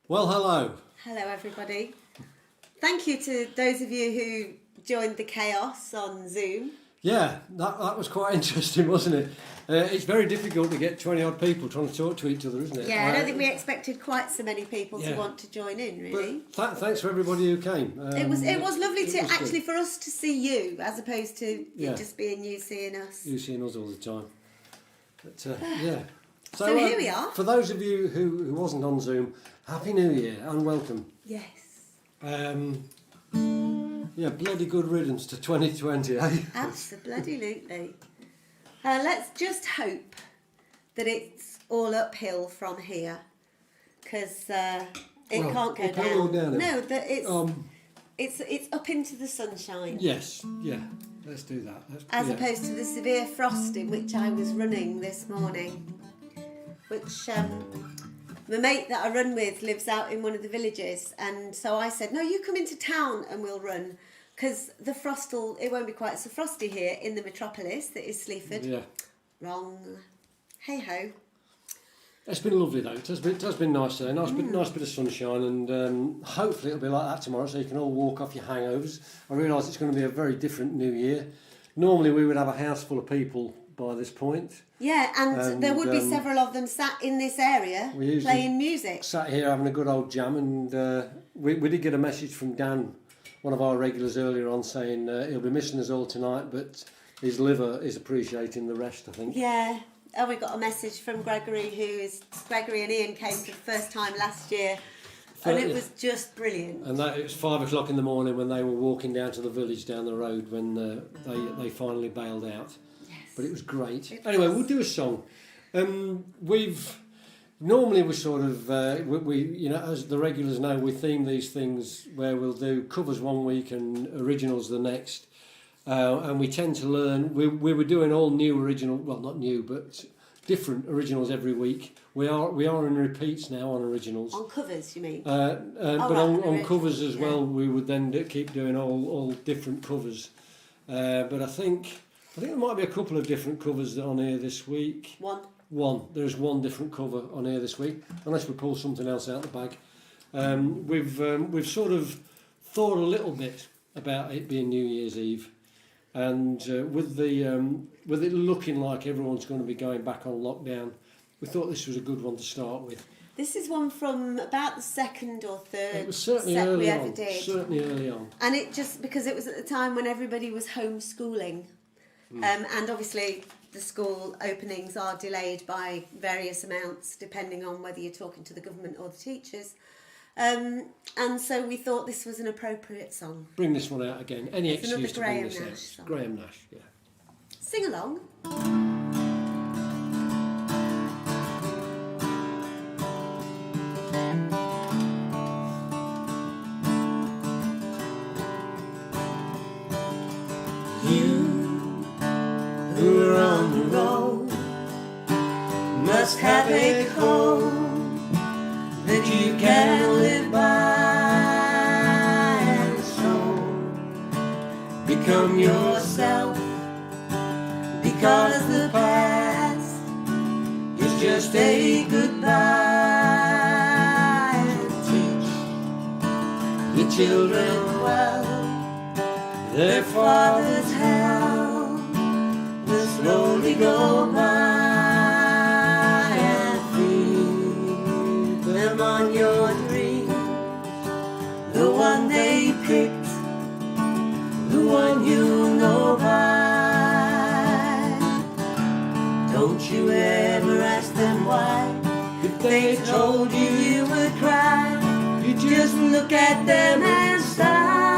Well, hello. Hello, everybody. Thank you to those of you who joined the chaos on Zoom. Yeah, that was quite interesting, wasn't it? It's very difficult to get 20 odd people trying to talk to each other, isn't it? Yeah, I don't think we expected quite so many people to want to join in, really. But thanks for everybody who came. It was lovely to actually good. for us to see you, as opposed to it just being you seeing us. You seeing us all the time. But yeah. So here we are. For those of you who wasn't on Zoom, Happy New Year and welcome. Yes. Yeah, bloody good riddance to 2020, eh? Absolutely. Let's just hope that it's all uphill from here, because it can't go uphill or down. downhill? No, that it's up into the sunshine. Yes, yeah. Let's do that. As opposed to the severe frost in which I was running this morning, which the mate that I run with lives out in one of the villages, and so I said, no, you come into town and we'll run, because the frost it won't be quite so frosty here in the metropolis that is Sleaford. Yeah. Wrong. Hey ho. It's been lovely though. It has been nice today. Nice bit of sunshine, and hopefully it'll be like that tomorrow, so you can all walk off your hangovers. I realise it's going to be a very different New Year. Normally we would have a house full of people by this point. Yeah, and there would be several of them sat in this area playing music. Sat here having a good old jam, and we did get a message from Dan, one of our regulars, earlier on, saying he'll be missing us all tonight, but his liver is appreciating the rest, I think. Yeah. Oh, we got a message from Gregory and Ian came for the first time last year, and it was just brilliant. And it was 5 o'clock in the morning when they were walking down to the village down the road when they finally bailed out. Yes. But it was great. Anyway, we'll do a song. Normally we sort of we as the regulars know, we theme these things where we'll do covers one week and originals the next. And we tend to learn. We were doing all new original, well, not new, but different originals every week. We are in repeats now on originals. On covers, you mean? But on covers as well, we would then keep doing all different covers. But I think there might be a couple of different covers on here this week. One. There's one different cover on here this week, unless we pull something else out of the bag. We've sort of thought a little bit about it being New Year's Eve. And with it looking like everyone's going to be going back on lockdown, we thought this was a good one to start with. This is one from about the second or third it was certainly set early we on, ever did. Certainly early on. And it just, because it was at the time when everybody was homeschooling. And obviously the school openings are delayed by various amounts, depending on whether you're talking to the government or the teachers. And so we thought this was an appropriate song. Bring this one out again. Any it's excuse to bring this Nash out. song. Graham Nash, yeah. Sing along. You who are on the road must have a code that you can live by, and so become yourself, because the past is just a goodbye. And teach your children well, their father's hell will slowly go by. On your dreams, the one they picked, the one you know by. Don't you ever ask them why. If they told you you would cry, you just look at them and sigh.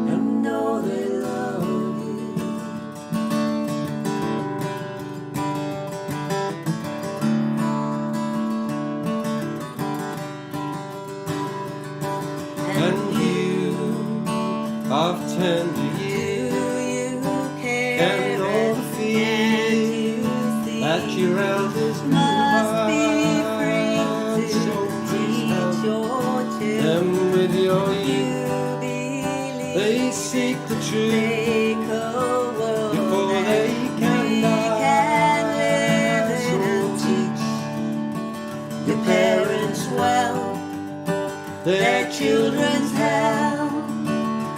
And know they love you. I've turned to you care, and all the fears that your elders must be free to teach your children. And with your youth, You believe they seek the truth make a world before that they can we die. can live in So and teach children's hell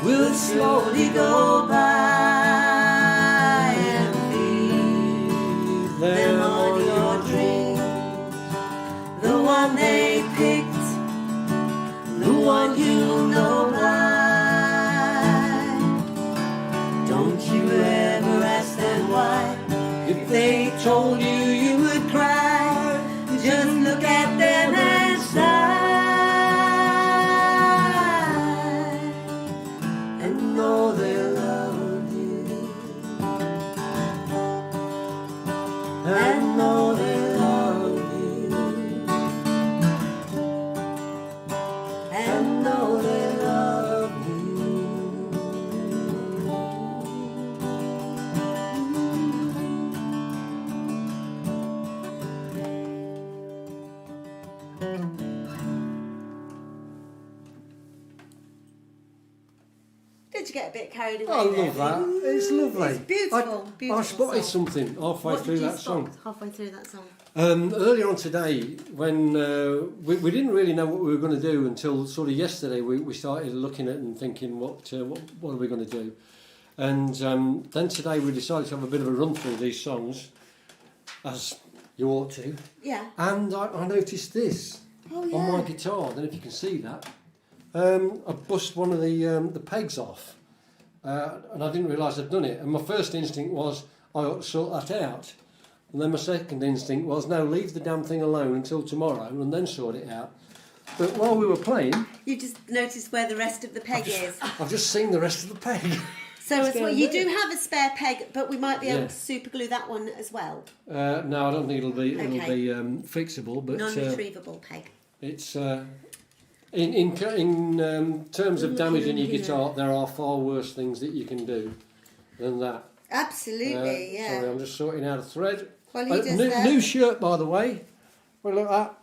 will slowly go by and feed them on your dreams. The one they picked, the one you know by. Don't you ever ask them why. If they told you, you would cry. Just look at them and sigh, and know they love you, and know they love you, and know they love you. Did you get a bit carried away? I there? love that. It's lovely. It's beautiful, I beautiful spotted song. something halfway What through did you that spot song. halfway through that song? Earlier on today, when we didn't really know what we were going to do until sort of yesterday, we started looking at and thinking, what are we going to do? And then today we decided to have a bit of a run through these songs, as you ought to. Yeah. And I noticed this on my guitar. I don't know if you can see that. I bust one of the pegs off, and I didn't realise I'd done it. And my first instinct was, I ought to sort that out. And then my second instinct was, no, leave the damn thing alone until tomorrow and then sort it out. But while we were playing... You just noticed where the rest of the peg is. I've just seen the rest of the peg. So as well, down you there. do have a spare peg, but we might be able Yeah. to super glue that one as well. No, I don't think it'll be Okay. fixable, but Non-retrievable peg. it's in terms of damaging your guitar, there are far worse things that you can do than that. Absolutely, yeah. Sorry, I'm just sorting out a thread. Well, he does that. New shirt, by the way. Well, look at that.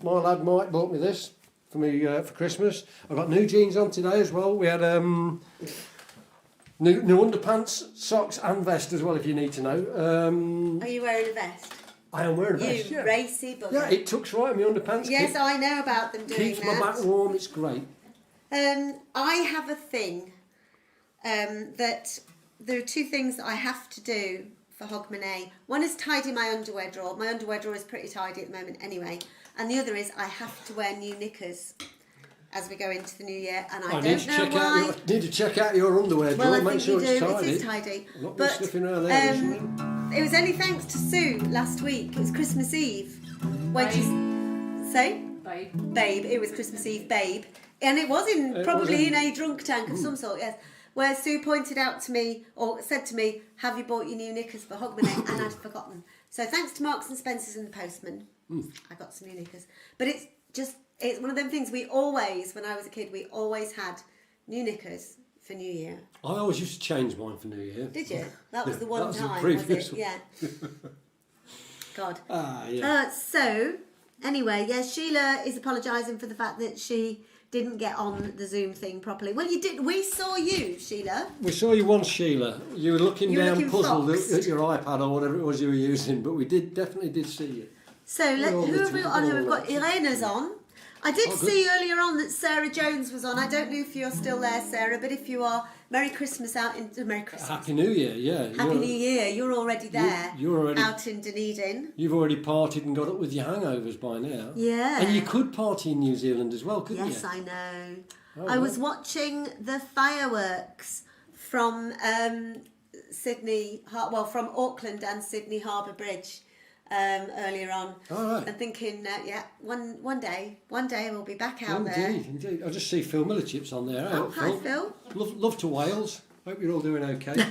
My lad Mike bought me this for me for Christmas. I've got new jeans on today as well. We had new underpants, socks, and vest as well. If you need to know. Are you wearing a vest? I am wearing a You vest. Yeah. racy bugger. Yeah, it tucks right in my underpants. Yes, I know about them doing Keeps my that. back warm. It's great. I have a thing that there are two things that I have to do for Hogmanay. One is tidy my underwear drawer. My underwear drawer is pretty tidy at the moment anyway. And the other is I have to wear new knickers as we go into the new year. And I don't know why. Need to check out your underwear Well, drawer. I Make think sure you it's do. tidy. It is tidy. Not But sniffing around there. recently. it was only thanks to Sue last week. It was Christmas Eve. When she say? Babe. It was Christmas Eve, Babe. And it was probably in a drunk tank of some sort, yes. Where Sue pointed out to me, or said to me, have you bought your new knickers for Hogmanay? And I'd forgotten. So thanks to Marks and Spencer's and the postman, I got some new knickers. But it's one of them things we always, when I was a kid, we always had new knickers for New Year. I always used to change mine for New Year. Did you? That was the one that was the time, previous was it? one. Yeah. God. Yeah. So, anyway, yeah, Sheila is apologising for the fact that she didn't get on the Zoom thing properly. Well, you did. We saw you, Sheila. We saw you once, Sheila. You were looking You were down looking puzzled foxed. at your iPad or whatever it was you were using, but we definitely did see you. So, who have we got on? We've got Irena's on. I did good. see earlier on that Sarah Jones was on. I don't know if you're still there, Sarah, but if you are, Merry Christmas out in Merry Christmas. Happy New Year, yeah. Happy New Year. You're already there. You're already out in Dunedin. You've already partied and got up with your hangovers by now. Yeah. And you could party in New Zealand as well, couldn't Yes, you? I know. Oh, I was watching the fireworks from Sydney, from Auckland and Sydney Harbour Bridge earlier on, All right. and thinking, one day we'll be back out there. Indeed. I just see Phil Millerchips on there. Oh, hi, Phil. Love to Wales. Hope you're all doing okay.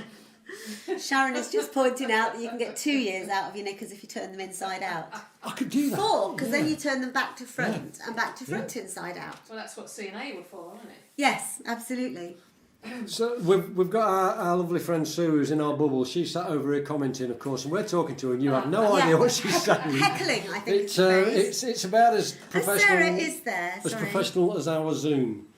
Sharon is just pointing out that you can get 2 years out of your knickers if you turn them inside out. I could do that. 4, because then you turn them back to front and back to front inside out. Well, that's what C&A would follow, isn't it? Yes, absolutely. So we've got our lovely friend Sue who's in our bubble. She's sat over here commenting, of course, and we're talking to her, and you have no idea what she's saying. Heckling, I think it's the phrase. It's about as professional. Sarah is there. As Sorry. professional as our Zoom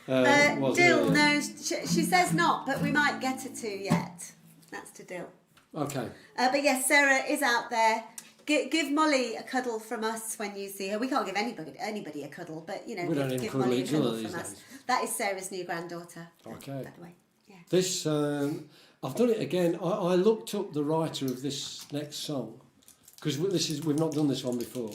was. Dill, earlier. no, she says not, but we might get her to yet. That's to Dill. Okay. But yes, Sarah is out there Give Molly a cuddle from us when you see her. We can't give anybody a cuddle, but you know, We don't even give cuddle Molly a each cuddle other these from us. days. That is Sarah's new granddaughter. Okay. By the way, yeah. This, I've done it again. I looked up the writer of this next song because we've not done this one before,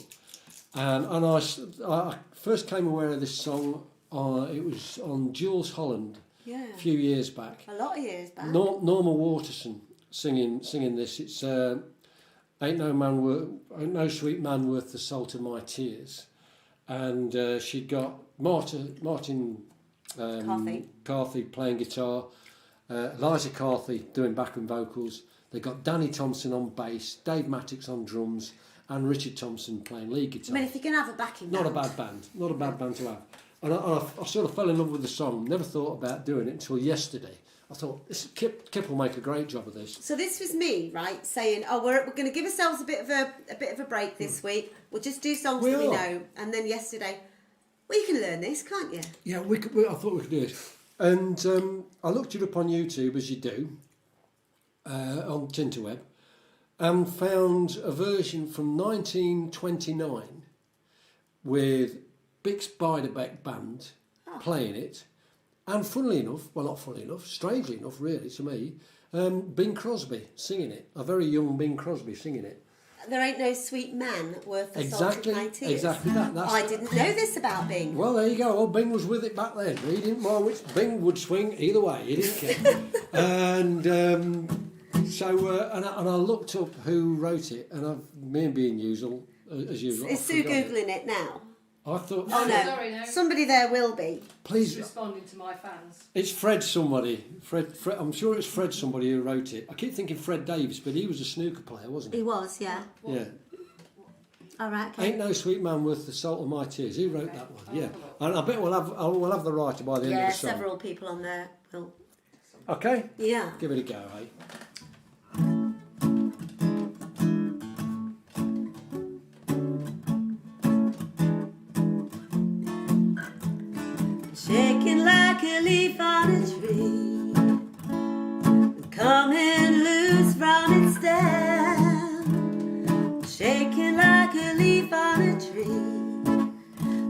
and I first came aware of this song. It was on Jules Holland Yeah. a few years back. A lot of years back. Norma Waterson singing this. It's ain't no sweet man worth the salt of my tears, and she'd got Martin Carthy playing guitar, Eliza Carthy doing backing vocals. They got Danny Thompson on bass, Dave Mattox on drums, and Richard Thompson playing lead guitar. I mean, if you can have a backing band. Not a bad band to have. And I sort of fell in love with the song. Never thought about doing it until yesterday. I thought Kip will make a great job of this. So this was me, right, saying, "Oh, we're going to give ourselves a bit of a break this week. We'll just do songs that we know." And then yesterday, well, you can learn this, can't you? Yeah, I thought we could do it. And I looked it up on YouTube, as you do, on Tinterweb, and found a version from 1929 with Bix Beiderbecke Band playing it. And funnily enough, well, not funnily enough, strangely enough, really, to me, Bing Crosby singing it. A very young Bing Crosby singing it. There ain't no sweet man worth the salt of my tears. Exactly that. I didn't know this about Bing. Well, there you go. Well, Bing was with it back then. He didn't mind which Bing would swing either way. He didn't care. And I looked up who wrote it, and me and being usual, as usual. Is Sue Googling it now? I thought. Oh no. Sorry, no. Somebody there will be. Please. Responding to my fans. It's Fred somebody. Fred. I'm sure it's Fred somebody who wrote it. I keep thinking Fred Davis, but he was a snooker player, wasn't he? He was, yeah. Yeah. All right. Okay. Ain't no sweet man worth the salt of my tears. He wrote that one. Yeah. And I bet we'll have the writer by the end of the song. Yeah, several people on there will. Okay. Yeah. Give it a go, eh? Shaking like a leaf on a tree, coming loose from its stem. Shaking like a leaf on a tree,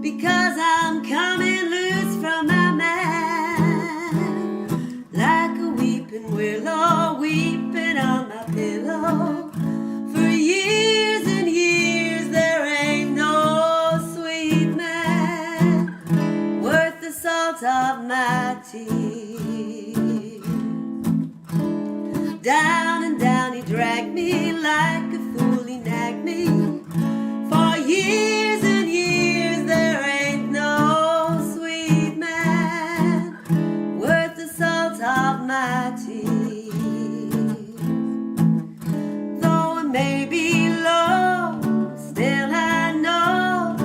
because I'm coming loose from my man. Like a weeping willow, weeping on my pillow. For years and years there ain't no sweet man worth the salt of my tears. Down and down he dragged me, like a fool he nagged me. For years and years there ain't no sweet man worth the salt of my tears. Though it may be low, still I know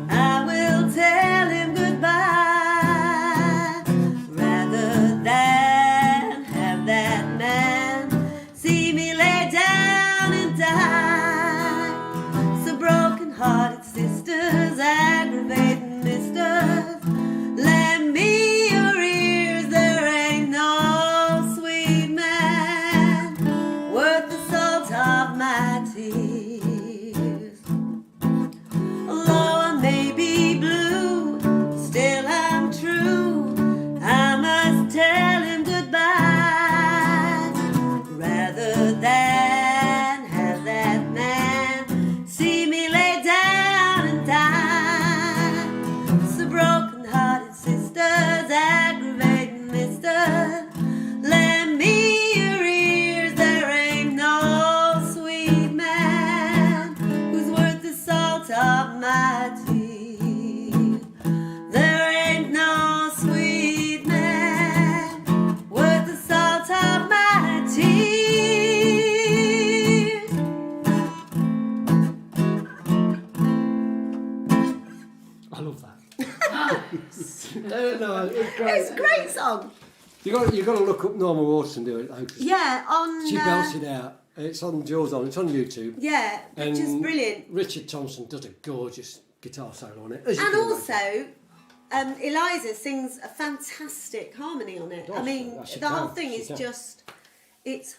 I will tell him goodbye, rather than have that man see me lay down and die. So broken-hearted sisters, aggravating misters, lend me your ears. There ain't no sweet man worth the salt of my tears. Although I may be blue, still I'm true. I must tell him goodbye, rather than have that man see me lay down and die. So broken-hearted sisters, aggravating misters, lend me your ears. There ain't no sweet man who's worth the salt of my tears. There ain't no sweet man worth the salt of my tears. I love that. Nice. No, it's great. It's a great song. You got to look up Norma Waterson do it though. 'Cause Yeah, on. she belts it out. It's on Jaws on. It's on YouTube. Yeah, which is And brilliant. Richard Thompson does a gorgeous guitar solo on it. as you And can also, Eliza sings a fantastic harmony on it. I Does, mean, she the whole can, thing she is can. just, it's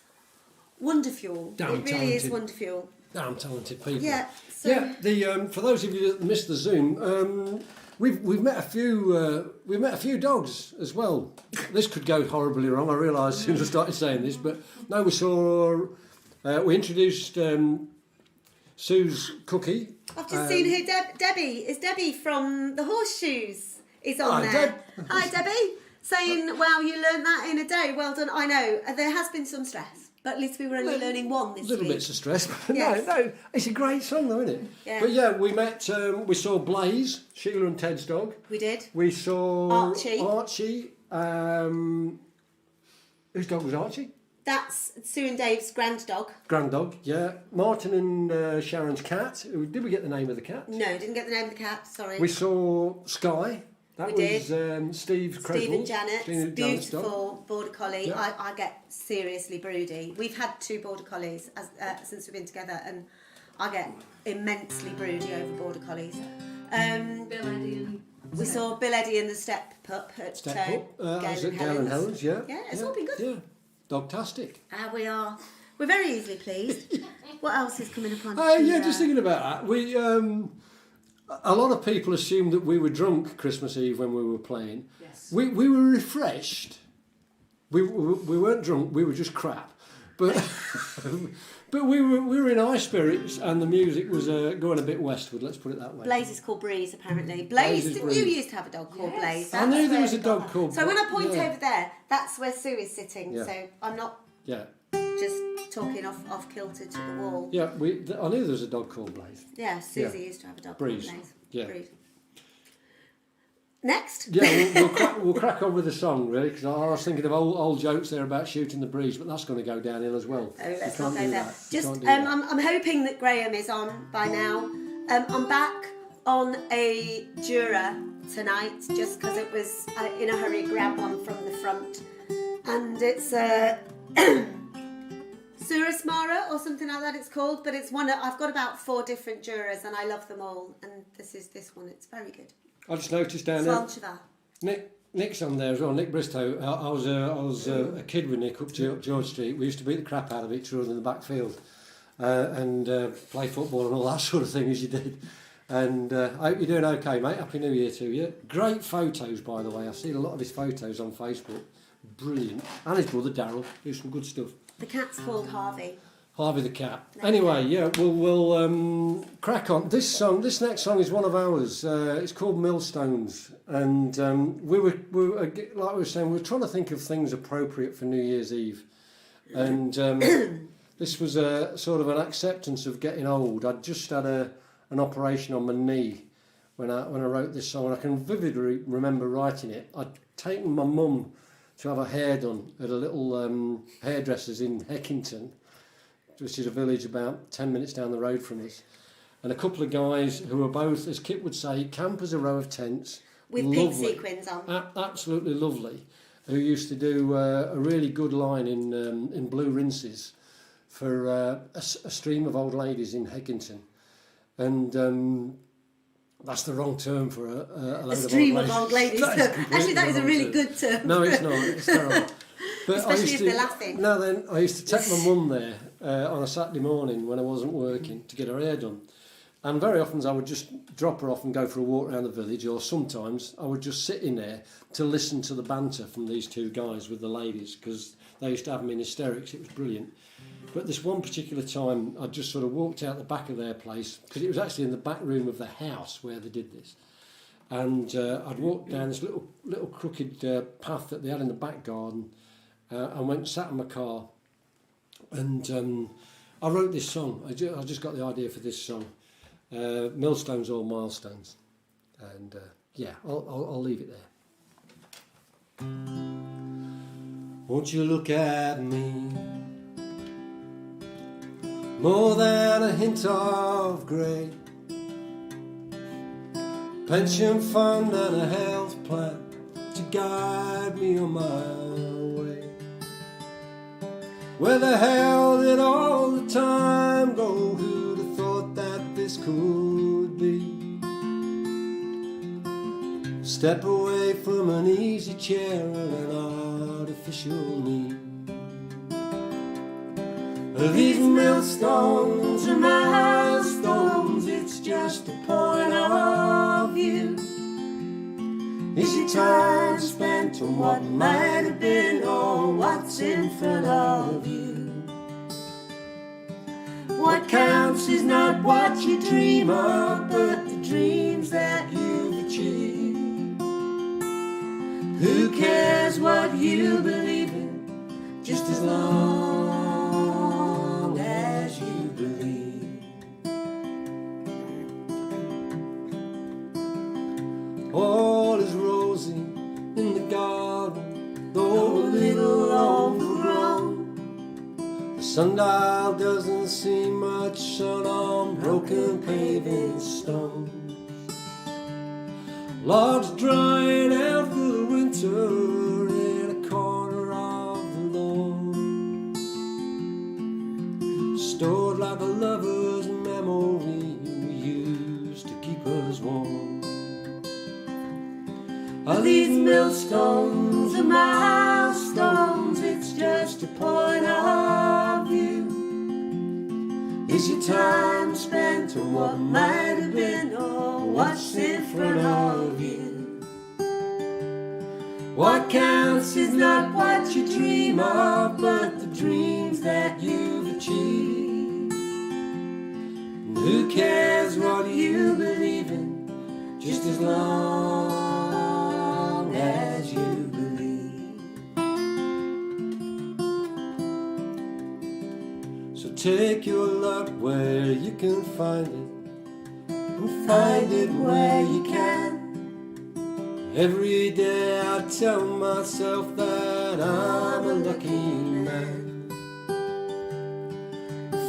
wonderful. Damn it really is talented. wonderful. damn talented people. Yeah. So Yeah, the for those of you that missed the Zoom, we've met a few dogs as well. This could go horribly wrong. I realised as soon as I started saying this, but no, we introduced Sue's cookie. I've just seen who Debbie is. Debbie from the Horseshoes is on Hi, there. Hi, Debbie. Saying, "Wow, you learned that in a day. Well done." I know there has been some stress, but at least we were only learning one this Little week. bits of stress, but Yes. no, it's a great song though, isn't it? Yeah. But yeah, we met. We saw Blaze, Sheila and Ted's dog. We did. We saw Archie. Whose dog was Archie? That's Sue and Dave's grand dog. Grand dog, yeah. Martin and Sharon's cat. Did we get the name of the cat? No, didn't get the name of the cat. Sorry. We saw Sky. That We was Steve Creswell. Steve and Janet, Steve and Janet's dog. beautiful border collie. Yeah. I get seriously broody. We've had 2 border collies since we've been together, and I get immensely broody over border collies. Bill Eddy and We saw Bill Eddy and the Step Pup at Step up. Gale Was and it Gale and Helen's. Helen's? Yeah. Yeah, it's all been good. Yeah. Dogtastic. We're very easily pleased. What else is coming upon? Yeah, just thinking about that. We a lot of people assumed that we were drunk Christmas Eve when we were playing. Yes. We were refreshed. We weren't drunk. We were just crap. But but we were in high spirits, and the music was going a bit westward. Let's put it that way. Blaze is called Breeze, apparently. Blaze Blaze, is didn't Breeze. you used to have a dog called Yes. Blaze? I knew That's there was where a we got dog that. called So when I point yeah. over there, that's where Sue is sitting. Yeah. So I'm not Yeah. just talking off kilter to the wall. Yeah, I knew there was a dog called Blaze. Yeah, Susie Yeah. used to have a dog Breeze. called Blaze. Yeah. Breeze. Next. Yeah, we'll crack on with the song, really, because I was thinking of old jokes there about shooting the breeze, but that's going to go downhill as well. Oh, let's You not can't go do there. that. You Just, can't do that. I'm hoping that Graham is on by now. I'm back on a Jura tonight, just because it was in a hurry, grab one from the front, and it's Surasmara or something like that. It's called, but it's one. I've got about 4 different Juras, and I love them all. And this is this one. It's very good. I just noticed down there. Svalcheva. Nick's on there as well. Nick Bristow. I was a kid with Nick up to George Street. We used to beat the crap out of each other in the backfield and play football and all that sort of thing as you did. And I hope you're doing okay, mate. Happy New Year to you. Great photos, by the way. I've seen a lot of his photos on Facebook. Brilliant. And his brother Darryl do some good stuff. The cat's called Harvey. Harvey the cat. Anyway, yeah, we'll crack on. This next song is one of ours. It's called Millstones, and we were like we were saying, we were trying to think of things appropriate for New Year's Eve, and this was a sort of an acceptance of getting old. I'd just had an operation on my knee when I wrote this song, and I can vividly remember writing it. I'd taken my mum to have her hair done at a little hairdresser's in Heckington, which is a village about 10 minutes down the road from us. And a couple of guys who were both, as Kit would say, camp as a row of tents. With pink sequins on. Absolutely lovely. Who used to do a really good line in Blue Rinses for a stream of old ladies in Heckington. And that's the wrong term for a load stream of old ladies. Actually, that is a really good term. No, it's not. It's terrible. But Especially if they're laughing. No, then I used to take my mum there on a Saturday morning when I wasn't working to get her hair done. And very often I would just drop her off and go for a walk around the village, or sometimes I would just sit in there to listen to the banter from these 2 guys with the ladies, because they used to have them in hysterics. It was brilliant. But this one particular time, I just sort of walked out the back of their place, because it was actually in the back room of the house where they did this. And I'd walked down this little crooked path that they had in the back garden, and went and sat in my car, and I wrote this song. I just got the idea for this song, Millstones or Milestones, and yeah, I'll leave it there. Won't you look at me? More than a hint of grey, pension fund and a health plan to guide me on my way. Where the hell did all the time go? Who'd have thought that this could be? Step away from an easy chair and an artificial knee. These millstones are milestones, it's just a point of view. Is your time spent on what might have been or what's in front of you? What counts is not what you dream of, but the dreams that you've achieved. Who cares what you believe in, just as long as you believe. All is rosy in the garden, though a little overgrown. The sundial doesn't see much sun on broken paving stones. Logs drying out for the winter in a corner of the lawn, stored like a lover's memory we used to keep us warm. Are these millstones or milestones? It's just a point of view. Is your time spent on what might have been or what's in front of you? What counts is not what you dream of, but the dreams that you've achieved. And who cares what you believe in, just as long as you believe. So take your luck where you can find it, and find it where you can. Every day I tell myself that I'm a lucky man.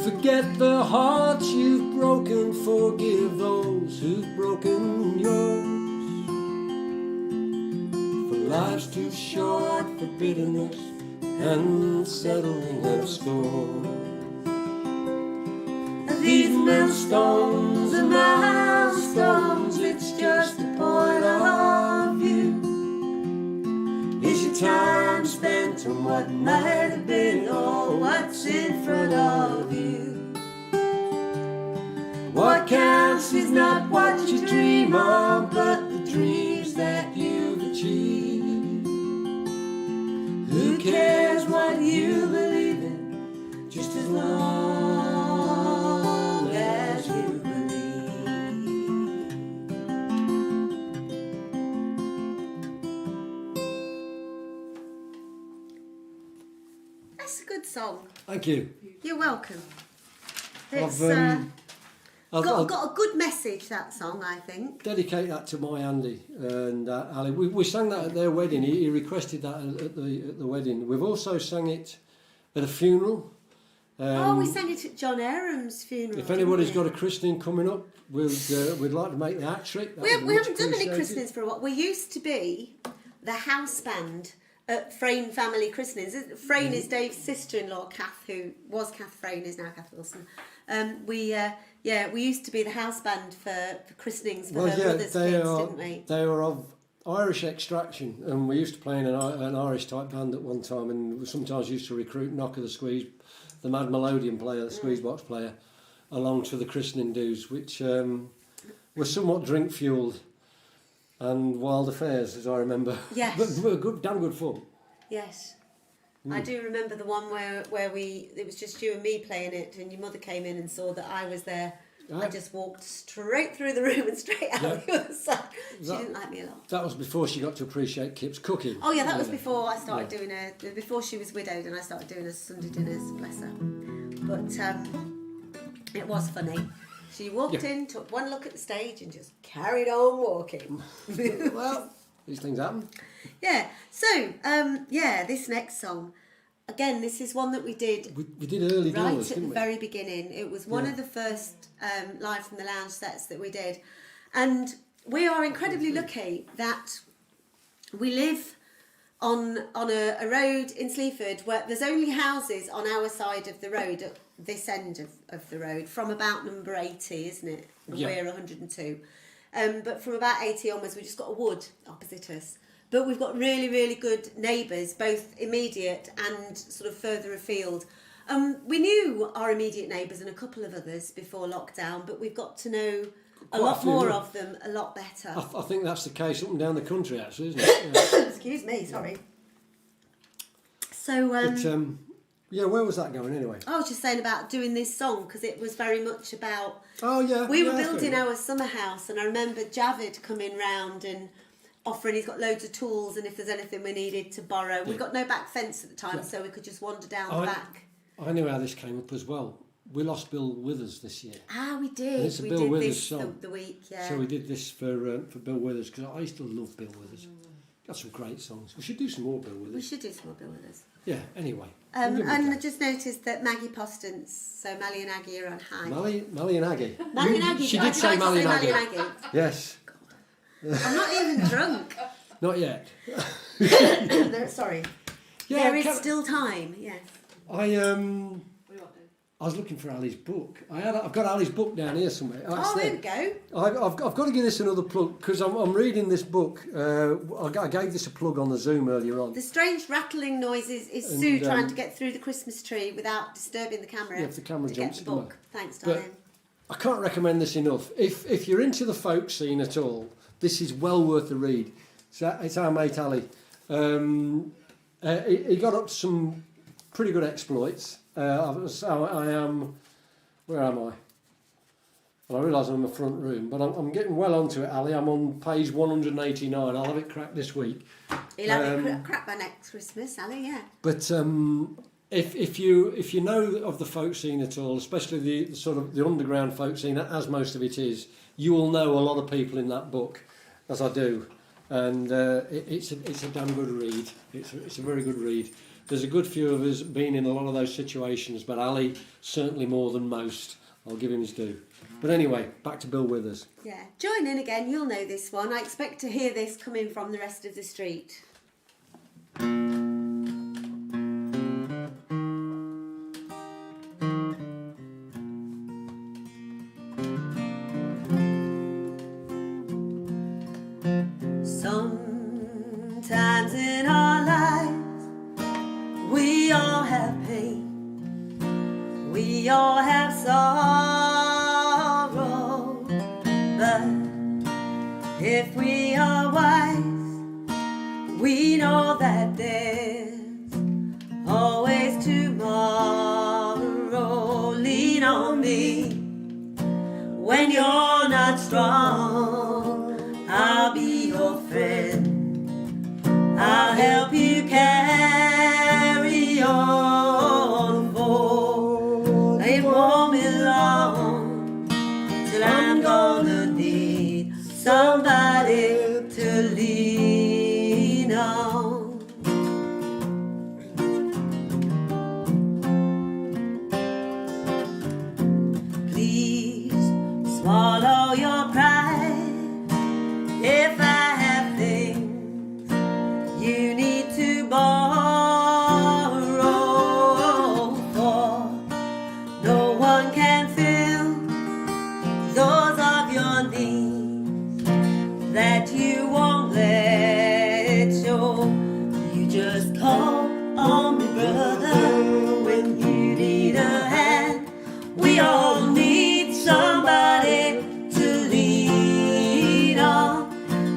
Forget the hearts you've broken, forgive those who've broken yours. For life's too short for bitterness and settling of scores. These millstones are milestones, it's just a point of view. Is your time spent on what might have been or what's in front of you? What counts is not what you dream of, but the dreams that you've achieved. Who cares what you believe in, just as long as you believe. That's a good song. Thank you. You're welcome. It's I'll got a good message, that song, I think. dedicate that to my Andy and Ali. We sang that at their wedding. He requested that at the wedding. We've also sang it at a funeral. We sang it at John Aram's funeral. If anybody's didn't we? got a christening coming up, we'd like to make the hat trick. We haven't done any christenings for a while. We used to be the house band at Frayne family christenings. Frayne is Dave's sister-in-law, Kath, who was Kath Frayne, is now Kath Wilson. We used to be the house band for christenings for her brother's kids, didn't we? They were of Irish extraction, and we used to play in an Irish type band at one time, and we sometimes used to recruit Knocker the Squeeze, the Mad Melodian player, the squeeze box player, along to the christening dues, which were somewhat drink fueled and wild affairs, as I remember. Yes. But were good, damn good fun. Yes. I do remember the one where it was just you and me playing it, and your mother came in and saw that I was there. I just walked straight through the room and straight out the other side. She didn't like me a lot. That was before she got to appreciate Kip's cooking. Oh yeah, that was before I started doing before she was widowed and I started doing her Sunday dinners, bless her. But it was funny. She walked in, took one look at the stage and just carried on walking. Well, these things happen. Yeah, so, this next song, again, this is one that we did We did early right doors, at didn't the we? very beginning. It was one of the first live from the lounge sets that we did. And we are incredibly lucky that we live on a road in Sleaford where there's only houses on our side of the road at this end of the road from about number 80, isn't it? And we're 102. But from about 80 onwards, we just got a wood opposite us. But we've got really, really good neighbours, both immediate and sort of further afield. We knew our immediate neighbours and a couple of others before lockdown, but we've got to know a Quite a lot few, more yeah. of them a lot better. I think that's the case up and down the country, actually, isn't it? Yeah. Excuse me, sorry. So, Yeah, where was that going anyway? I was just saying about doing this song because it was very much about. Oh yeah. We were yeah, building fair our summer house, and I remember Javid coming round and offering. He's got loads of tools, and if there's anything we needed to borrow, we got no back fence at the time, so we could just wander down the back. I knew how this came up as well. We lost Bill Withers this year. Ah, we did. And it's a we Bill did Withers this song. the week, yeah. So we did this for Bill Withers because I used to love Bill Withers. Got some great songs. We should do some more Bill Withers. We should do some more Bill with us. Yeah. Anyway. And I just noticed that Maggie Postance, so Mally and Aggie are on high. Mally and Aggie. Mally and Aggie. She Oh, did say Mally and Aggie. Aggie. Yes. I'm not even drunk. Not yet. No, sorry. Yeah. There is still time. Yes. I was looking for Ali's book. I've got Ali's book down here somewhere. Oh, there we go. I've got to give this another plug because I'm reading this book. I gave this a plug on the Zoom earlier on. The strange rattling noises is Sue trying to get through the Christmas tree without disturbing the camera. Yeah, if the camera to jumps get the in the book. way. Thanks, But darling. I can't recommend this enough. If you're into the folk scene at all, this is well worth the read. It's our mate Ali. He got up to some pretty good exploits. I am. Where am I? Well, I realise I'm in the front room, but I'm getting well onto it, Ali. I'm on page 189. I'll have it cracked this week. He'll have it crap by next Christmas, Ali. Yeah. But if you know of the folk scene at all, especially the sort of the underground folk scene, as most of it is, you will know a lot of people in that book, as I do, and it's a damn good read. It's a very good read. There's a good few of us been in a lot of those situations, but Ali certainly more than most. I'll give him his due. But anyway, back to Bill Withers. Yeah. Join in again. You'll know this one. I expect to hear this coming from the rest of the street. Sometimes in our lives we all have pain, we all have sorrow, but if we are wise, we know that there's always tomorrow. Lean on me when you're not strong, I'll be your friend, I'll help you carry on, for it won't be long till I'm gonna need somebody to lean on. Please swallow your pride if I have things you need to borrow, for no one can fill those of your needs that you won't let show. You just call on me, brother, when you need a hand. We all need somebody to lean on.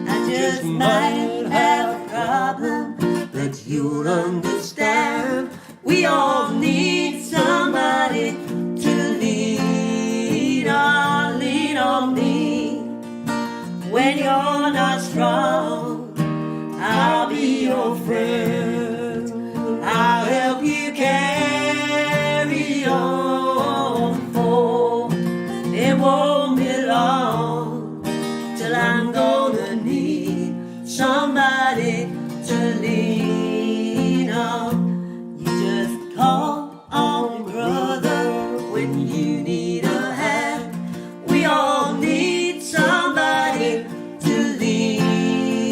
I just might have a problem, but you'll understand. We all need somebody to lean on me. When you're not strong, I'll be your friend, I'll help you carry on, for it won't be long till I'm gonna need somebody to lean on. You just call on me, brother, when you need a hand. We all need somebody to lean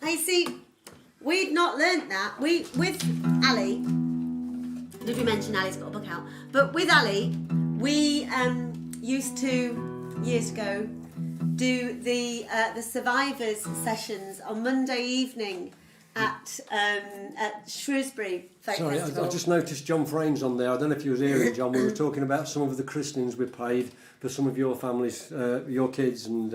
Now you see, we'd not learnt that. With Ali, did we mention Ali's got a book out? But with Ali, we used to, years ago, do the survivors sessions on Monday evening at Shrewsbury Folk Sorry, Festival. I just noticed John Frame's on there. I don't know if you was hearing, John. We were talking about some of the christenings we paid for some of your families, your kids and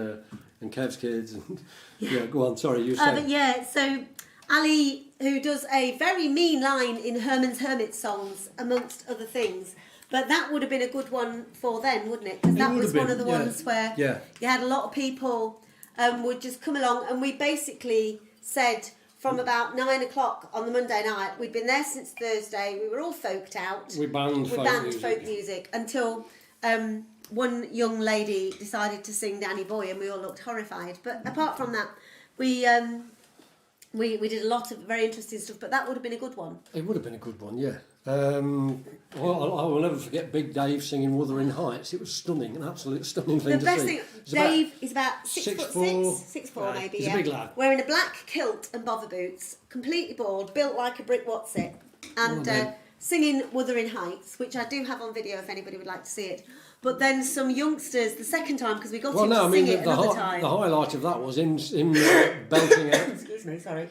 Kev's kids. And, yeah, go on. Sorry, you were saying. But yeah, so Ali, who does a very mean line in Herman's Hermit songs, amongst other things. But that would have been a good one for then, wouldn't it? Because that was one of the ones where you had a lot of people would just come along, and we basically said from about 9 o'clock on the Monday night, we'd been there since Thursday, we were all folked out. We banned folk music until one young lady decided to sing Danny Boy, and we all looked horrified. But apart from that, we did a lot of very interesting stuff, but that would have been a good one. It would have been a good one, yeah. Well, I will never forget Big Dave singing Wuthering Heights. It was stunning, an absolute stunning thing The to best see. thing, Dave is about 6'6", 6'4" Right, maybe, he's a big lad. wearing a black kilt and bother boots, completely bald, built like a brick what's-it, and singing Wuthering Heights, which I do have on video if anybody would like to see it. But then some youngsters, the second time, because we got him to sing it another time. The highlight of that was him belting out. Excuse me, sorry.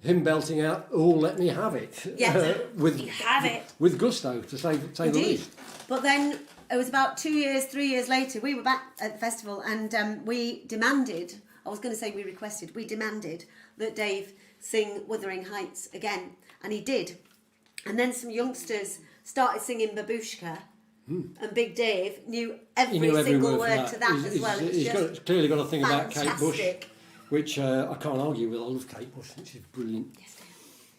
Him belting out, "Oh, let me have it." Yes, with have it. With gusto, to say the least. But then it was about 2 years, 3 years later, we were back at the festival, and we demanded. I was going to say we requested. We demanded that Dave sing Wuthering Heights again, and he did. And then some youngsters started singing Babushka. And Big Dave knew every single word to that as well. He's clearly got a thing about Kate Bush, fantastic. which I can't argue with. I love Kate Bush. I think she's brilliant.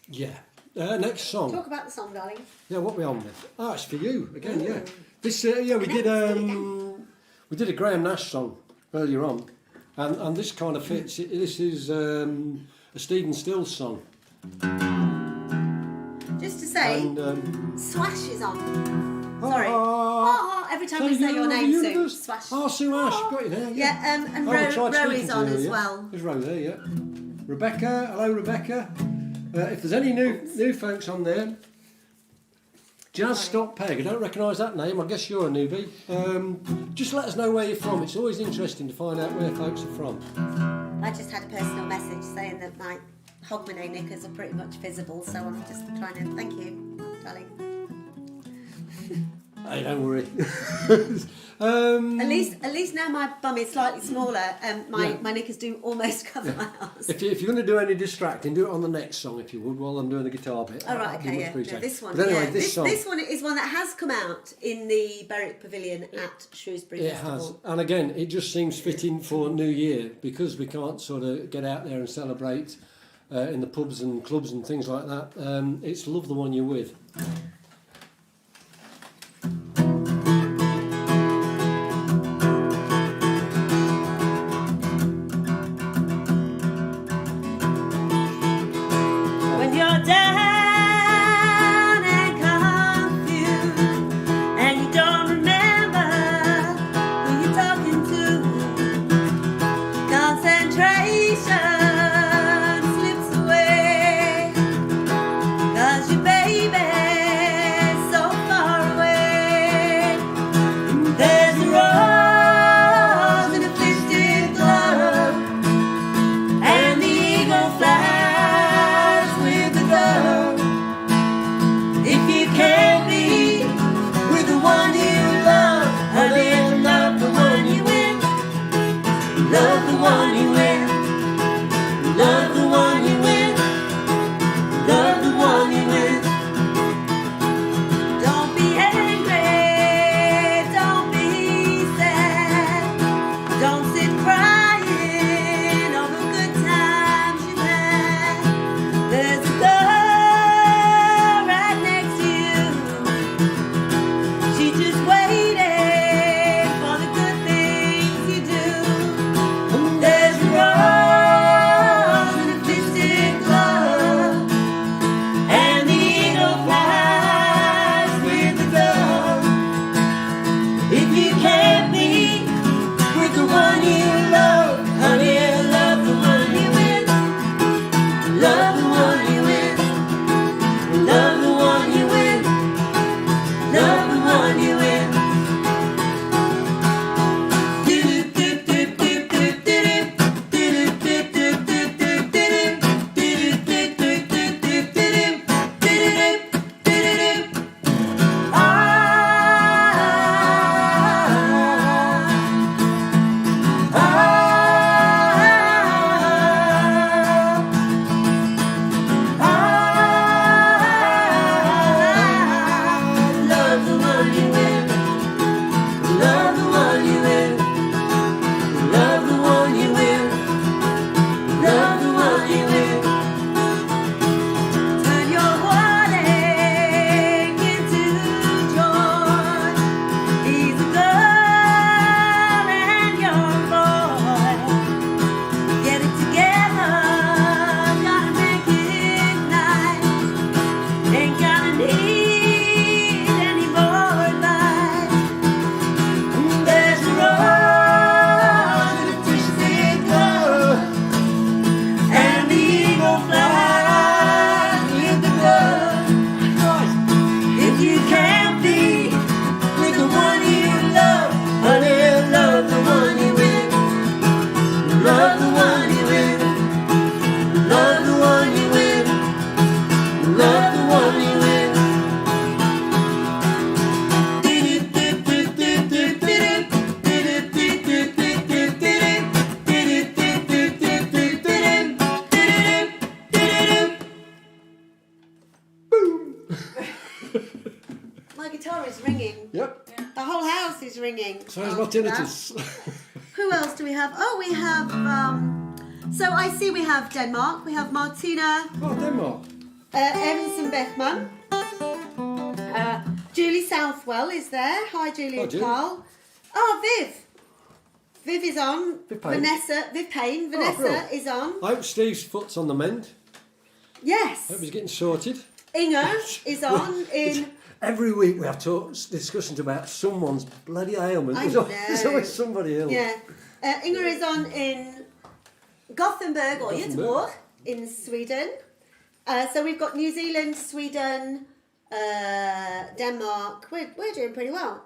Yes, Yeah. Next song. talk about the song, darling. Yeah, what we on with? Ah, it's for you again. Yeah. This. We did a Graham Nash song earlier on, and this kind of fits. This is a Stephen Stills song. Just to say, Swash is on. Sorry. Every time So we say your name, Sue. universe. Swash. Oh, Sue Ash, got you there. Yeah, and we tried Ro speaking is to on her, as yeah. well. There's Ro there, yeah. Rebecca, hello Rebecca. If there's any new folks on there, Jazz Stop Peg, I don't recognise that name, I guess you're a newbie. Just let us know where you're from, it's always interesting to find out where folks are from. I just had a personal message saying that my Hogmanay knickers are pretty much visible, so I'm just trying to thank you, darling. Hey, don't worry. At least now my bum is slightly smaller, my knickers do almost cover my arse. If you're going to do any distracting, do it on the next song if you would, while I'm doing the guitar bit. Oh right, That'd be okay, much yeah. appreciated. No, this one. But anyway, yeah. this song. This one is one that has come out in the Berwick Pavilion at Shrewsbury It Festival. has, and again, it just seems fitting for New Year because we can't sort of get out there and celebrate in the pubs and clubs and things like that. It's Love the One You're With. When you're down and confused and you don't remember who you're talking to, concentration slips away 'cause your baby phone's ringing. Yep. The whole house is ringing. So there's after that. tinnitus. Who else do we have? Oh, we have. So I see we have Denmark. We have Martina Oh, Denmark. Evanson Beckman. Julie Southwell is there. Hi, Julie Oh, and Julie. Carl. Oh, Viv. Viv is on. Viv Payne. Viv Payne. brilliant. Vanessa is on. I hope Steve's foot's on the mend. Yes. Hope he's getting sorted. Inga is on in. Every week we have discussions about someone's bloody ailment. I There's know. always somebody ill. Yeah. Inga is on in Gothenburg or Göteborg in Sweden. So we've got New Zealand, Sweden, Denmark. We're doing pretty well.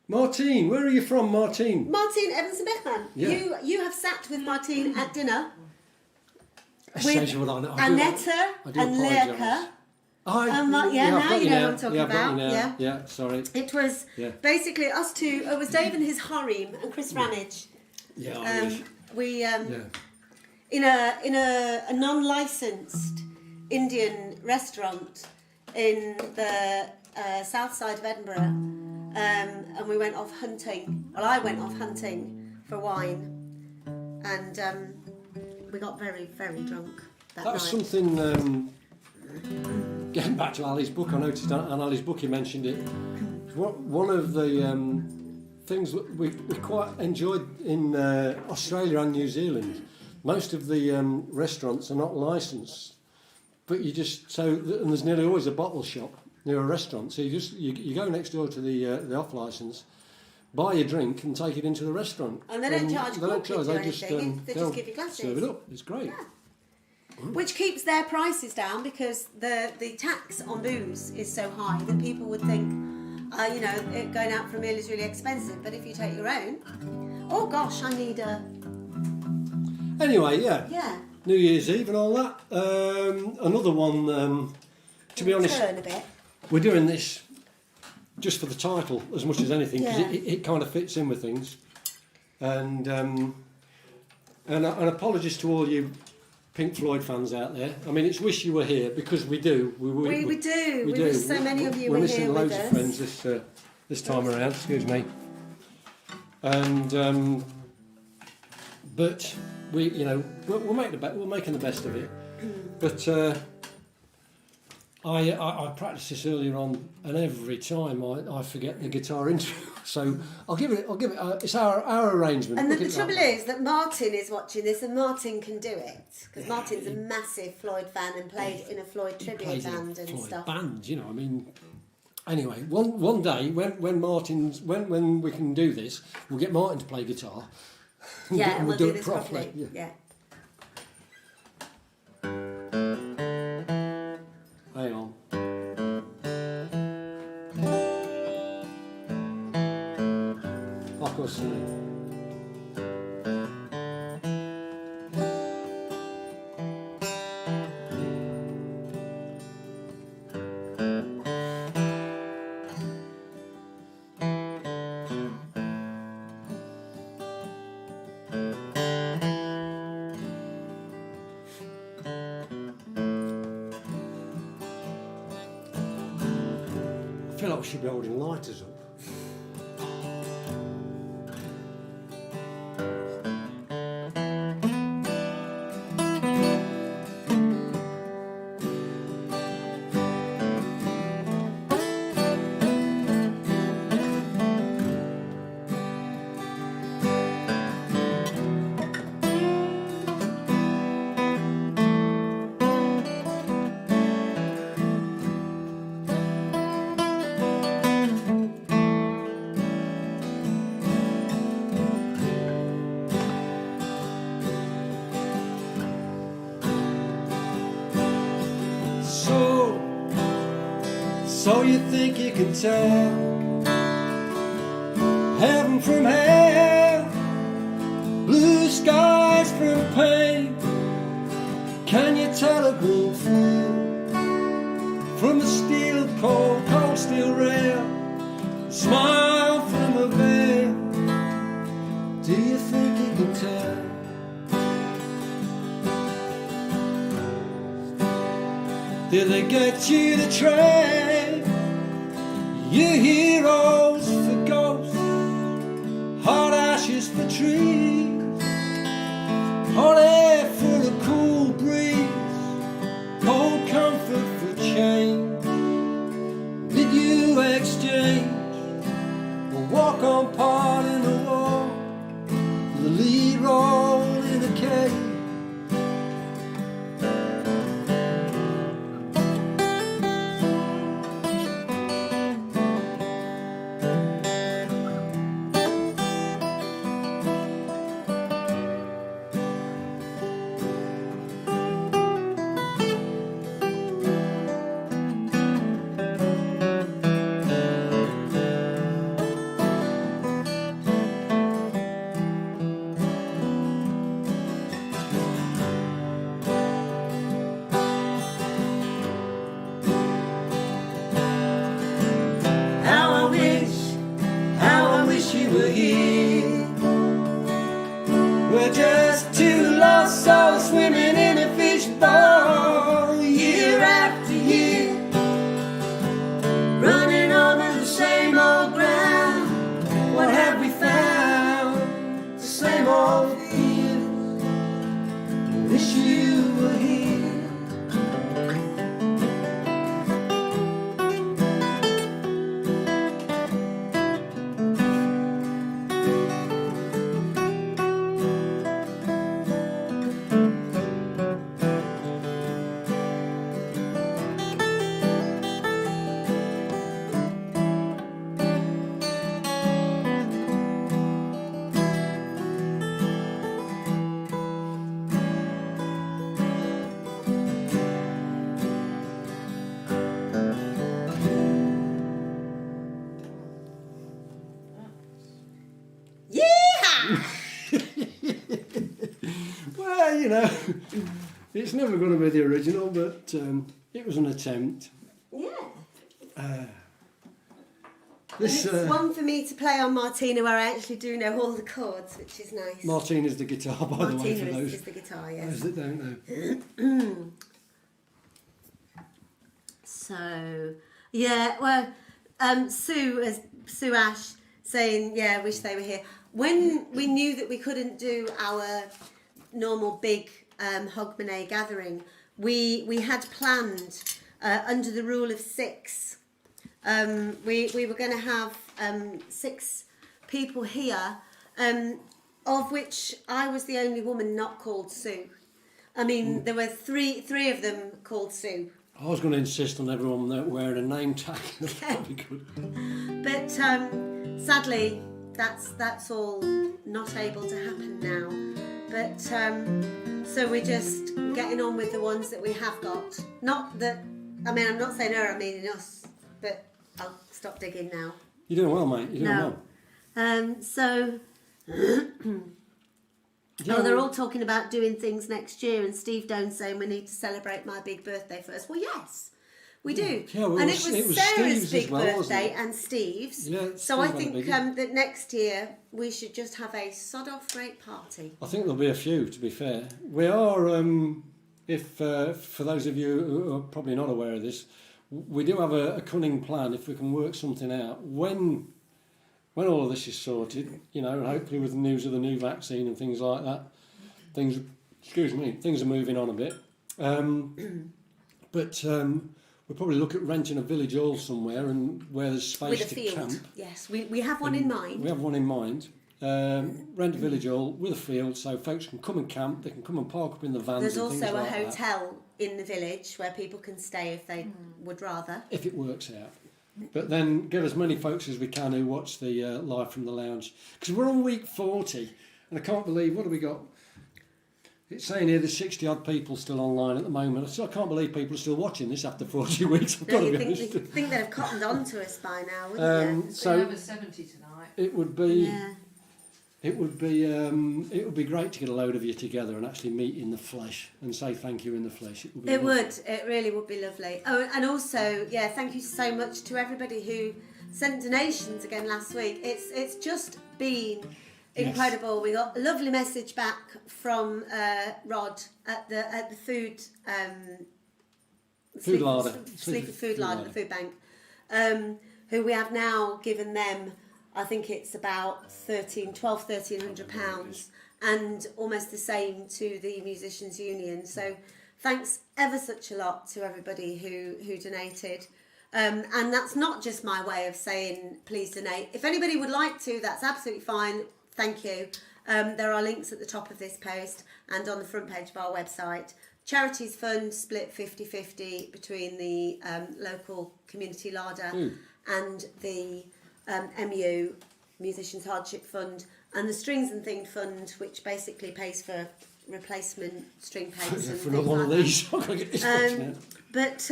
Martine, where are you from, Martine? Martin Evanson Beckman. Yeah. You have sat with Martin at dinner Essentially with what I do. Annetta I do and apologise. Lerka. Yeah, now you know what I'm talking I've got about. you now. Yeah. Yeah, sorry. It was Yeah. basically us two. It was Dave and his harem and Chris Ranage. Yeah, I wish. We Yeah. in a non-licensed Indian restaurant in the south side of Edinburgh, and we went off hunting. Well, I went off hunting for wine, and we got very, very drunk that That was night. something, getting back to Ali's book, I noticed on Ali's book he mentioned it. One of the things that we quite enjoyed in Australia and New Zealand, most of the restaurants are not licensed, but you just, and there's nearly always a bottle shop near a restaurant, so you go next door to the off licence, buy your drink and take it into the restaurant. And they don't charge They don't corkage charge, or they just, anything, they they'll just give you glasses. serve it up, it's great. Yeah. Which keeps their prices down because the tax on booze is so high that people would think, going out for a meal is really expensive. But if you take your own, oh gosh, I need a. Anyway, yeah. Yeah. New Year's Eve and all that. Another one, to be honest, Turn a bit. we're doing this just for the title as much as anything because Yeah. it kind of fits in with things. And apologies to all you Pink Floyd fans out there. I mean, it's wish you were here because we do. We do. We wish so many of you were We're missing here loads with of us. friends this time around. Excuse me. And but we're making the best of it. But I practiced this earlier on, and every time I forget the guitar intro. So I'll give it. It's our arrangement. And Look the at trouble that. is that Martin is watching this, and Martin can do it because Martin's a massive Floyd fan and played in a Floyd tribute Plays in a band and Floyd stuff. band, I mean. Anyway, one day when we can do this, we'll get Martin to play guitar. Yeah, and we'll do it this properly. properly. Yeah. Hang on. Of course. I feel like we should be holding lighters up. So you think you can tell heaven from hell, blue skies from pain? Can you tell a green field from a steel cold steel rail? Smile from a veil. Do you think you can tell? Did they get you to trade Your heroes for ghosts, hot ashes for trees, hot air for a cool breeze, cold comfort for change. Did you exchange a walk-on part in the wall, the lead role in a cage? How I wish you were here. We're just two lost souls swimming in a fishbowl, year after year, running over the same old ground. What have we found? The same old fears. Wish you were here. Well, you know, it's never going to be the original, but it was an attempt. Yeah. This And it's one for me to play on Martina where I actually do know all the chords, which is nice. Martina's the guitar, by the way, for Martina those is the guitar, yes. that don't know. So, yeah, well, Sue Ash saying, yeah, I wish they were here. When we knew that we couldn't do our normal big Hogmanay gathering, we had planned, under the rule of 6, we were going to have 6 people here, of which I was the only woman not called Sue. I mean, there were three of them called Sue. I was going to insist on everyone wearing a name tag. That'd be good. But sadly, that's all not able to happen now. But so we're just getting on with the ones that we have got. Not that, I mean, I'm not saying her, I mean us. But I'll stop digging now. You're doing well, mate. You're doing well. So, they're all talking about doing things next year, and Steve Doan saying we need to celebrate my big birthday first. Well, yes, we do. Yeah, well, and it was Sarah's Steve's big as well, wasn't birthday it? and Steve's. Yeah, so I Steve had a think biggie. that next year we should just have a sod-off great party. I think there'll be a few, to be fair. We are, for those of you who are probably not aware of this, we do have a cunning plan if we can work something out. When all of this is sorted, you know, and hopefully with the news of the new vaccine and things like that, things are moving on a bit. But we'll probably look at renting a village hall somewhere and where there's space With a to field. camp. Yes, we have one in mind. We have one in mind. Rent a village hall with a field so folks can come and camp, they can come and park up in the vans. There's and also things a like that, hotel in the village where people can stay if they would rather. if it works out. But then get as many folks as we can who watch the live from the lounge, because we're on week 40 and I can't believe, what have we got? It's saying here there's 60 odd people still online at the moment. I can't believe people are still watching this after 40 weeks. I've got to be honest. You'd think they'd have cottoned on to us by now, wouldn't you? So over 70 tonight. it would be Yeah. it would be great to get a load of you together and actually meet in the flesh and say thank you in the flesh. It would be It lovely. would. It really would be lovely. Oh, and also, yeah, thank you so much to everybody who sent donations again last week. It's just been incredible. We got a lovely message back from Rod at the food Food larder. Sleaford Food Larder, the food bank, who we have now given them, I think it's about £1,300, and almost the same to the Musicians Union. So thanks ever such a lot to everybody who donated. And that's not just my way of saying please donate. If anybody would like to, that's absolutely fine. Thank you. There are links at the top of this post and on the front page of our website. Charities Fund split 50-50 between the local community larder and the MU, Musicians Hardship Fund, and the Strings and Things Fund, which basically pays for replacement string pegs and For another one of these. I'm going to get this box now. But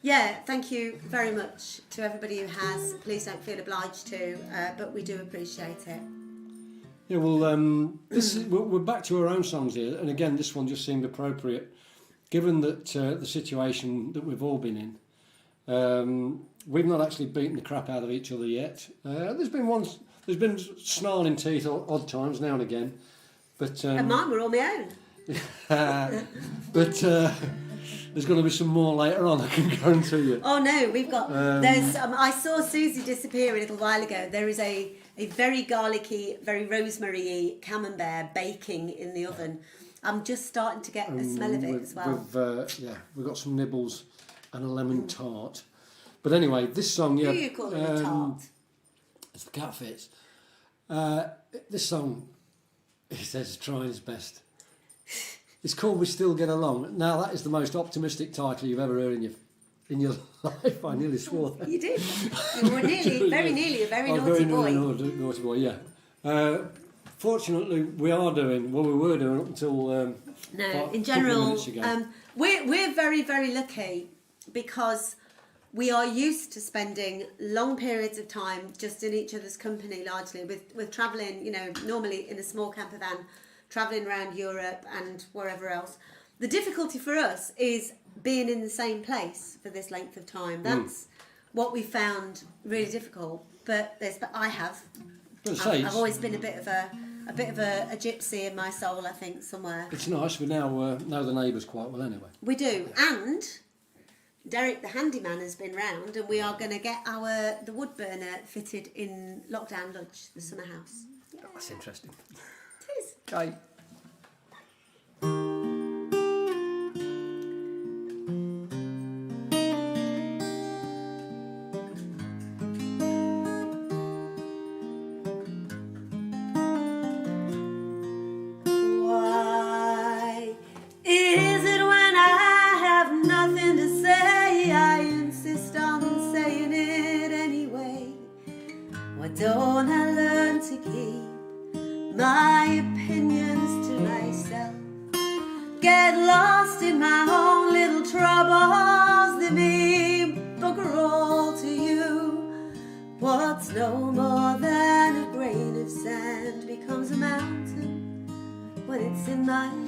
yeah, thank you very much to everybody who has. Please don't feel obliged to, but we do appreciate it. Yeah, well, we're back to our own songs here, and again, this one just seemed appropriate, given that the situation that we've all been in. We've not actually beaten the crap out of each other yet. There's been snarling teeth odd times now and again, but And mine were all my own. but there's going to be some more later on, I can guarantee you. Oh no, we've got. There's. I saw Susie disappear a little while ago. There is a very garlicky, very rosemary-y camembert baking in the oven. I'm just starting to get the smell of it as well. We've got some nibbles and a lemon tart. But anyway, this song, Who do you call it a tart? It's the Cat Fits. This song, he says, trying his best. It's called We Still Get Along. Now, that is the most optimistic title you've ever heard in your life. I nearly swore that. You did. You were very nearly a very naughty boy. Naughty boy, yeah. Fortunately, we were doing up until in general, minutes ago. we're very, very lucky because we are used to spending long periods of time just in each other's company, largely with travelling, normally in a small camper van, travelling around Europe and wherever else. The difficulty for us is being in the same place for this length of time. That's what we found really difficult. But I've always been a bit of a gypsy in my soul, I think, somewhere. It's nice. We now know the neighbours quite well anyway. We do. And Derek the handyman has been round, and we are going to get the wood burner fitted in Lockdown Lodge, the summer house. That's interesting. It is. Okay. Why is it when I have nothing to say, I insist on saying it anyway? Why don't I learn to keep my opinions to myself? Get lost in my own little troubles, they mean bugger all to you. What's no more than a grain of sand becomes a mountain when it's in my hand.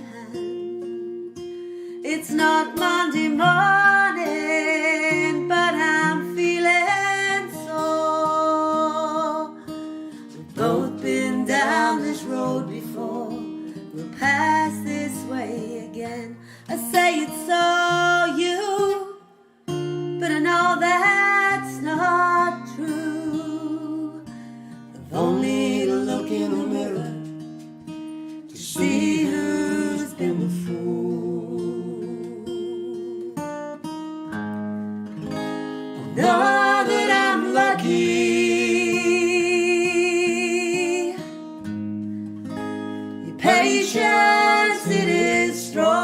It's not Monday morning, but I'm feeling sore. We've both been down this road before, we'll pass this way again. I say it's all you, but I know that's not true. I've only to look in the mirror to see who's been the fool. Know that I'm lucky. Your patience, it is strong.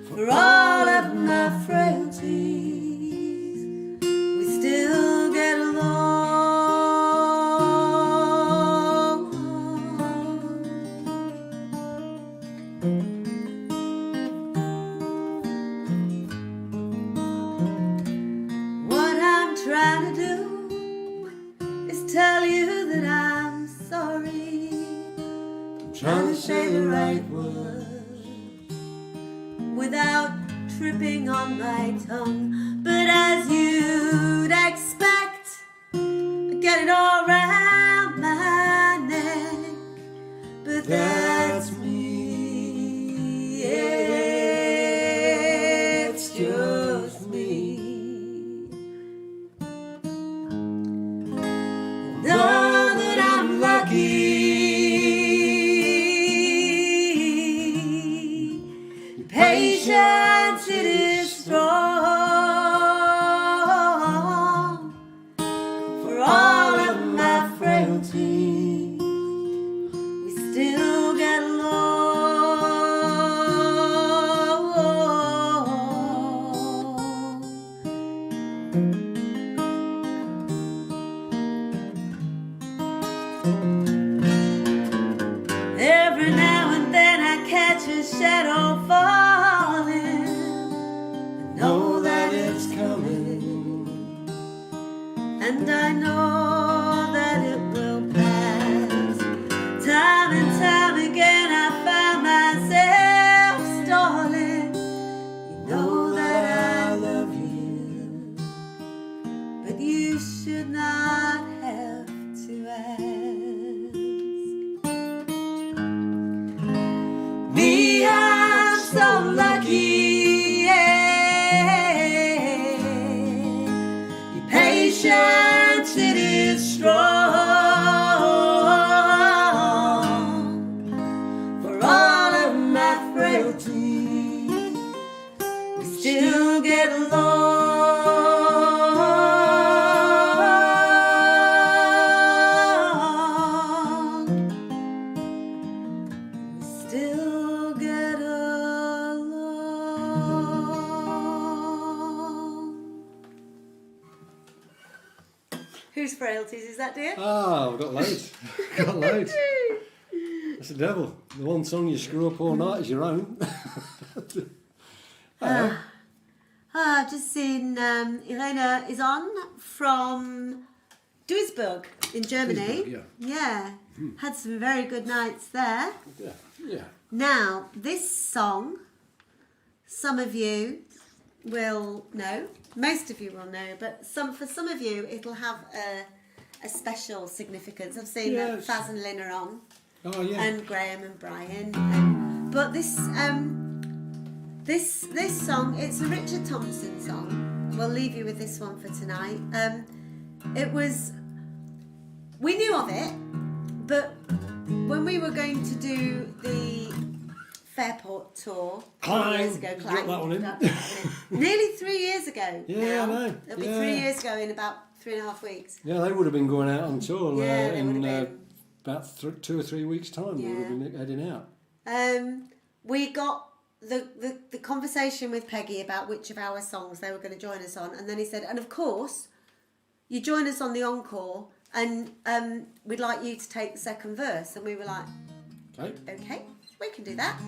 For all of my frailties, we still get along. What I'm trying to do is tell you that I'm sorry. I'm trying to say the right word without tripping on my tongue. But as you'd expect, I get it all round my neck. But that's me, it's just me. patience, it is strong. For all of my frailty, we still get along. Every now and then I catch a shadow falling. I know that it's coming, and I know that it will pass. Time and time again I find myself stalling. You know that I love you, but you should not have to ask. Me, I'm so lucky, yeah. Your patience, it is strong. For all of my frailty, we still get along. We still get along. Whose frailties is that, dear? Oh, I've got loads. Got loads. That's the devil. The one song you screw up all night is your own. I've just seen Elena is on from Duisburg in Germany. Duisburg, Yeah. Had some very good nights there. Yeah, yeah. Now, this song, some of you will know, most of you will know, but for some of you it'll have a special significance. I've seen that Yes. Faz and Lynn are on, Oh, yeah. and Graham and Brian. But this song, it's a Richard Thompson song. We'll leave you with this one for tonight. We knew of it, but when we were going to do the Fairport tour 3 years ago, Got that one in. nearly 3 years ago. Yeah, now. I know. It'll be Yeah. 3 years ago in about 3.5 weeks. Yeah, they would have been going out on tour Yeah, they in would have been. about 2 or 3 weeks' time. We would have been heading out. We got the conversation with Peggy about which of our songs they were going to join us on, and then he said, and of course, you join us on the encore, and we'd like you to take the second verse. And we were like, okay, we can do that.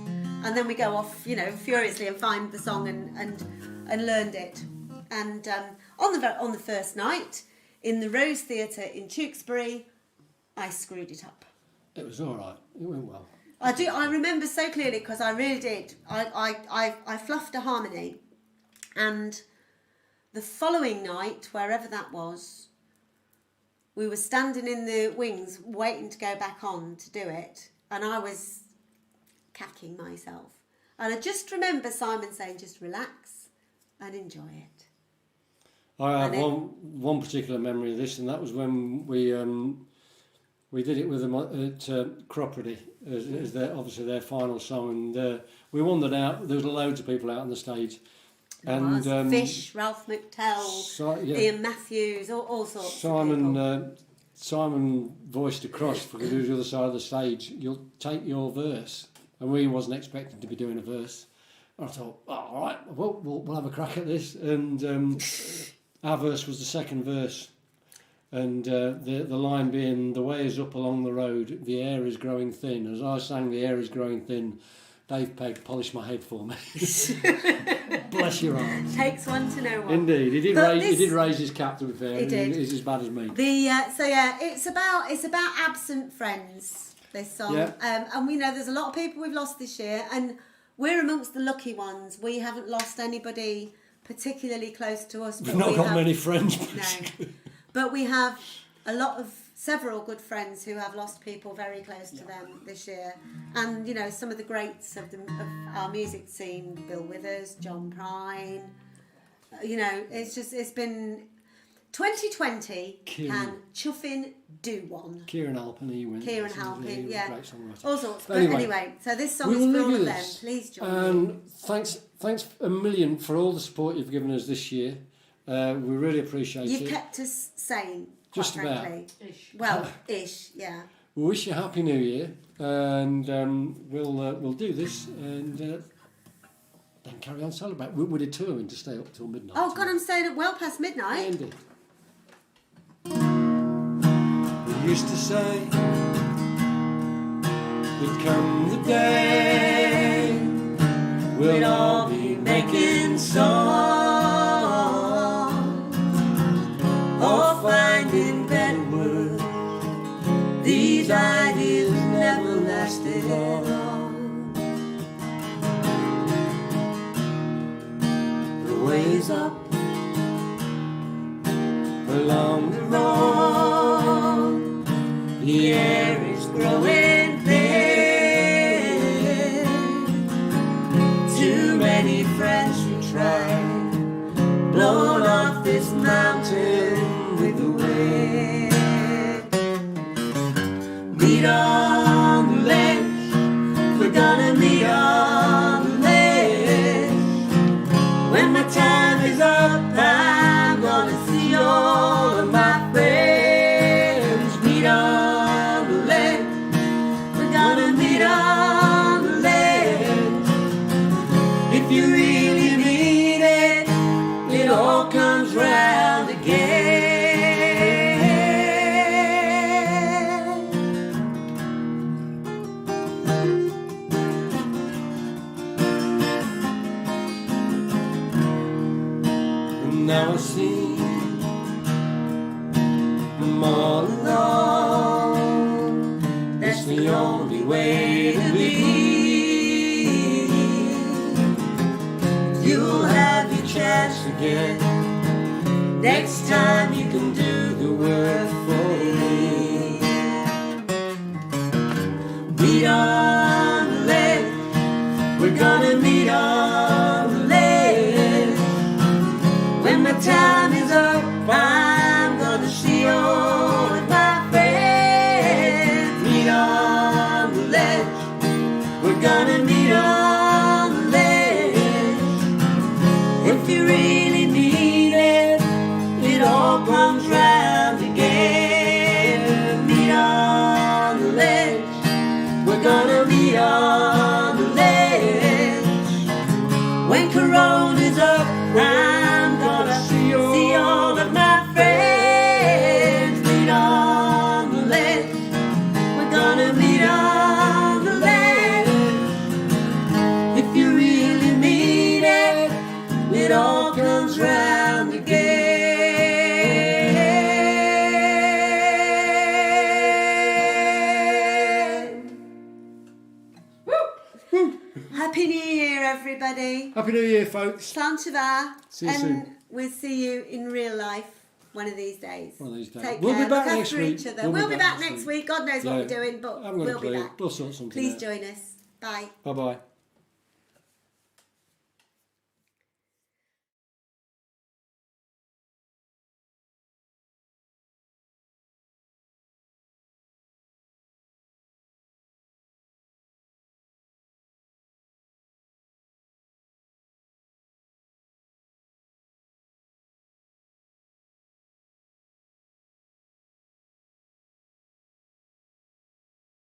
And then we go off, furiously and find the song and learned it. And on the first night in the Rose Theatre in Tewkesbury, I screwed it up. It was all right. It went well. I remember so clearly because I really did. I fluffed a harmony, and the following night, wherever that was, we were standing in the wings waiting to go back on to do it, and I was cacking myself. And I just remember Simon saying, just relax and enjoy it. I have one particular memory of this, and that was when we did it with them at Cropredy as obviously their final song, and we wandered out. There was loads of people out on the stage, and Fish, Ralph McTell, Ian Matthews, all sorts. of people. Simon voiced across because he was the other side of the stage. You'll take your verse, and we wasn't expecting to be doing a verse. And I thought, all right, we'll have a crack at this, and our verse was the second verse. And the line being, the way is up along the road, the air is growing thin. As I sang the air is growing thin, Dave Pegg polished my head for me. Bless your heart. Takes one to know one. Indeed, he did raise his cap, to be fair. He did. He's as bad as me. It's about absent friends, this song. Yeah. And we know there's a lot of people we've lost this year, and we're amongst the lucky ones. We haven't lost anybody particularly close to us. We've not got many friends. No. But we have several good friends who have lost people very close to them this year. And, some of the greats of our music scene, Bill Withers, John Prine, it's been 2020 Kieran. can chuffing do one. Kieran Halpin, he went. Kieran He was Halpin, a yeah. Great songwriter. All sorts. But Anyway, anyway, so this song We is will for all review of them. this. Please join me. And thanks a million for all the support you've given us this year. We really appreciate You've it. kept us sane, quite Just about. frankly. Ish. Well, ish, yeah. We wish you a happy New Year, and we'll do this and then carry on celebrating. We're determined to stay up till midnight. Oh, God, I'm staying up well past Yeah, midnight. indeed. We used to say there'd come the day we'll all be making songs or finding better words. These ideas never lasted long. The ways up along the road, the air is growing thin. Too many friends who tried, blown off this mountain with the wind. Meet on the ledge, we're gonna meet on the ledge. When my time is up, I'm gonna see all of my friends. Meet on the ledge, we're gonna meet on the ledge. If you really mean it, it all comes round again. And now I see I'm all alone. That's the only way to be. You'll have your chance again. Next time you can do the work for me. Meet on the ledge, we're gonna meet on the ledge. When my time is up, I'm gonna see all of my friends. Meet on the ledge, we're gonna meet on the ledge. If you really need it, it all comes round again. Meet on the ledge, we're gonna meet on the ledge. When Corona's up, I'm gonna see all of my friends. Meet on the ledge, we're gonna meet on the ledge. If you really mean it, it all comes round again. Happy New Year, everybody. Happy New Year, folks. Plantivar. See you and soon. we'll see you in real life one of these days. One of these days. Take We'll care. be back Look next after week. each other. We'll be back next week. week. God knows what Yeah. we're doing, but I haven't got a we'll be clue. back. We'll sort something Please out. join us. Bye. Bye-bye.